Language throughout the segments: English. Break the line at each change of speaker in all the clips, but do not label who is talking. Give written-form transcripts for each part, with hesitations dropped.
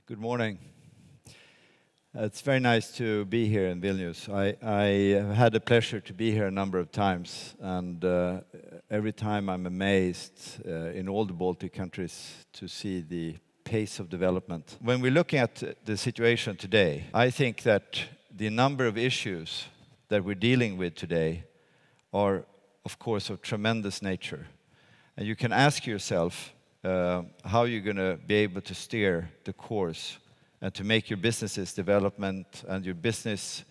Good morning. It's very nice to be here in Vilnius. I have had the pleasure to be here a number of times, and every time I'm amazed in all the Baltic countries to see the pace of development. When we're looking at the situation today, I think that the number of issues that we're dealing with today are, of course, of tremendous nature. And you can ask yourself how you're going to be able to steer the course and to make your business's development and your business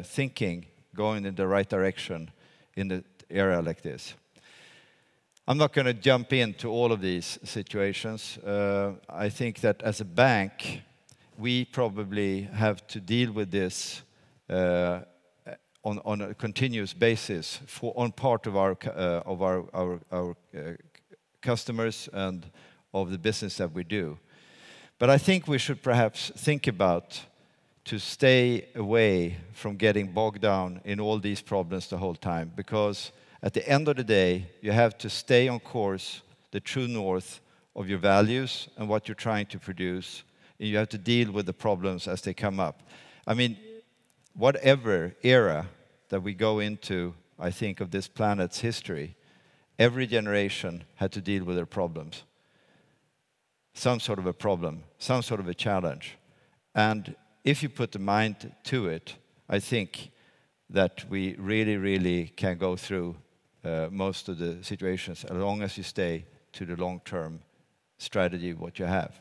thinking going in the right direction in the era like this. I'm not going to jump into all of these situations. I think that as a bank, we probably have to deal with this on a continuous basis on part of our customers and of the business that we do. But I think we should perhaps think about to stay away from getting bogged down in all these problems the whole time, because at the end of the day, you have to stay on course, the true north of your values and what you're trying to produce, and you have to deal with the problems as they come up. I mean, whatever era that we go into, I think, of this planet's history, every generation had to deal with their problems. Some sort of a problem, some sort of a challenge. And if you put the mind to it, I think that we really, really can go through most of the situations as long as you stay to the long-term strategy of what you have.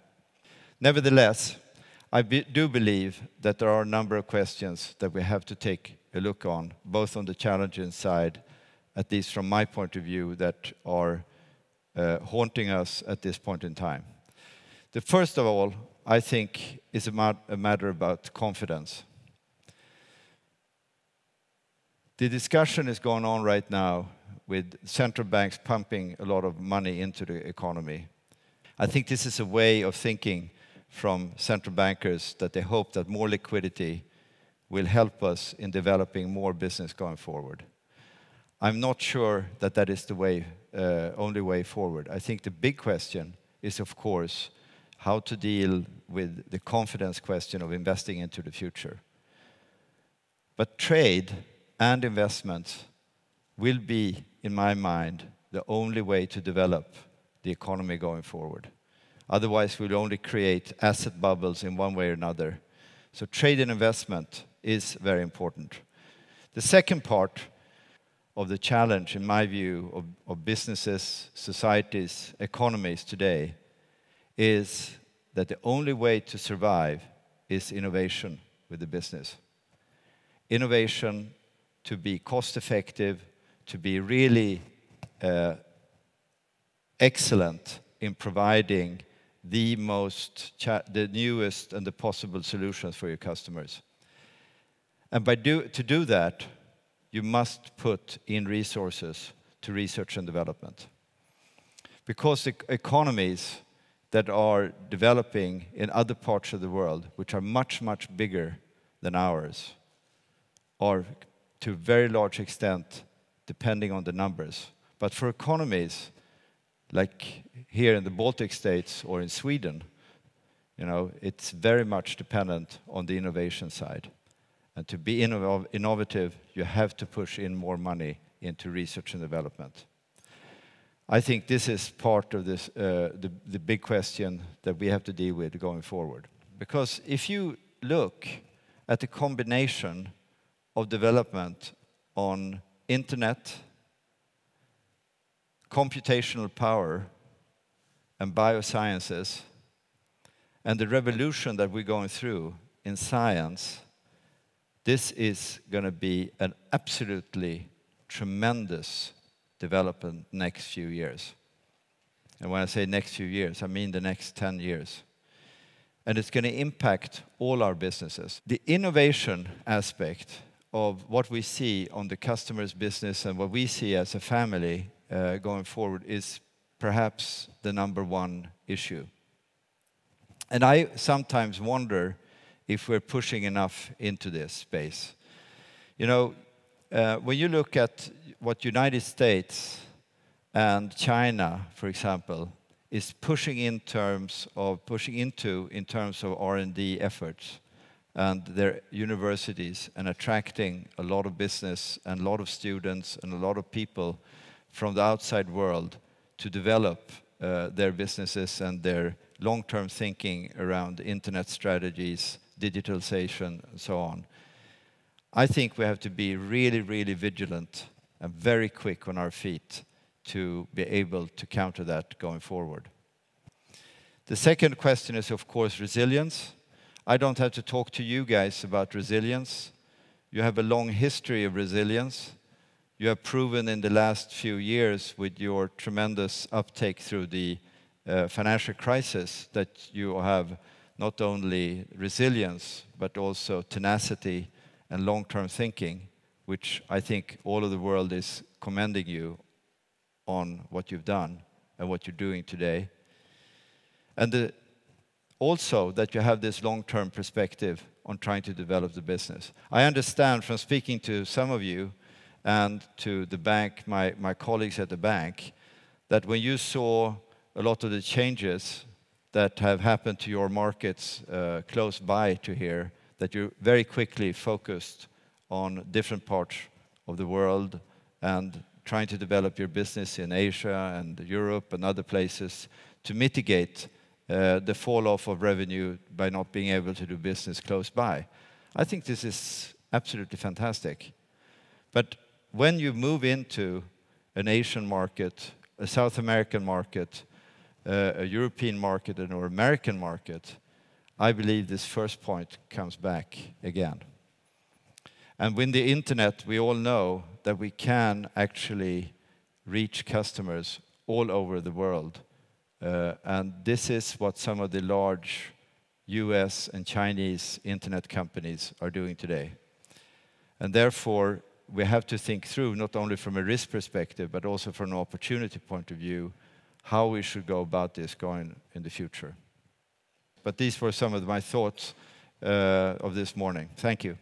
Nevertheless, I do believe that there are a number of questions that we have to take a look on, both on the challenging side, at least from my point of view, that are haunting us at this point in time. The first of all, I think, is a matter about confidence. The discussion is going on right now with central banks pumping a lot of money into the economy. I think this is a way of thinking from central bankers that they hope that more liquidity will help us in developing more business going forward. I'm not sure that that is the only way forward. I think the big question is, of course, how to deal with the confidence question of investing into the future. But trade and investments will be, in my mind, the only way to develop the economy going forward. Otherwise, we'll only create asset bubbles in one way or another. So trade and investment is very important. The second part of the challenge, in my view, of businesses, societies, economies today is that the only way to survive is innovation with the business. Innovation to be cost-effective, to be really excellent in providing the newest and the possible solutions for your customers. And to do that, you must put in resources to research and development. Because the economies that are developing in other parts of the world, which are much, much bigger than ours, are to a very large extent depending on the numbers. But for economies like here in the Baltic states or in Sweden, it's very much dependent on the innovation side. And to be innovative, you have to push in more money into research and development. I think this is part of this, the big question that we have to deal with going forward. Because if you look at the combination of development on internet, computational power, and biosciences, and the revolution that we're going through in science, this is going to be an absolutely tremendous development next few years. And when I say next few years, I mean the next 10 years. And it's going to impact all our businesses. The innovation aspect of what we see on the customer's business and what we see as a family going forward is perhaps the number one issue. And I sometimes wonder if we're pushing enough into this space. When you look at what United States and China, for example, is pushing in terms of R&D efforts and their universities, and attracting a lot of business and a lot of students and a lot of people from the outside world to develop their businesses and their long-term thinking around internet strategies, digitalization, and so on. I think we have to be really, really vigilant and very quick on our feet to be able to counter that going forward. The second question is, of course, resilience. I don't have to talk to you guys about resilience. You have a long history of resilience. You have proven in the last few years with your tremendous uptake through the financial crisis that you have not only resilience, but also tenacity and long-term thinking, which I think all of the world is commending you on what you've done and what you're doing today. And also that you have this long-term perspective on trying to develop the business. I understand from speaking to some of you and to the bank, my colleagues at the bank, that when you saw a lot of the changes that have happened to your markets close by to here, that you very quickly focused on different parts of the world and trying to develop your business in Asia and Europe and other places to mitigate the fall-off of revenue by not being able to do business close by. I think this is absolutely fantastic. But when you move into an Asian market, a South American market, a European market, and an American market, I believe this first point comes back again. And with the internet, we all know that we can actually reach customers all over the world. And this is what some of the large US and Chinese internet companies are doing today. And therefore, we have to think through, not only from a risk perspective, but also from an opportunity point of view, how we should go about this going in the future. But these were some of my thoughts of this morning. Thank you.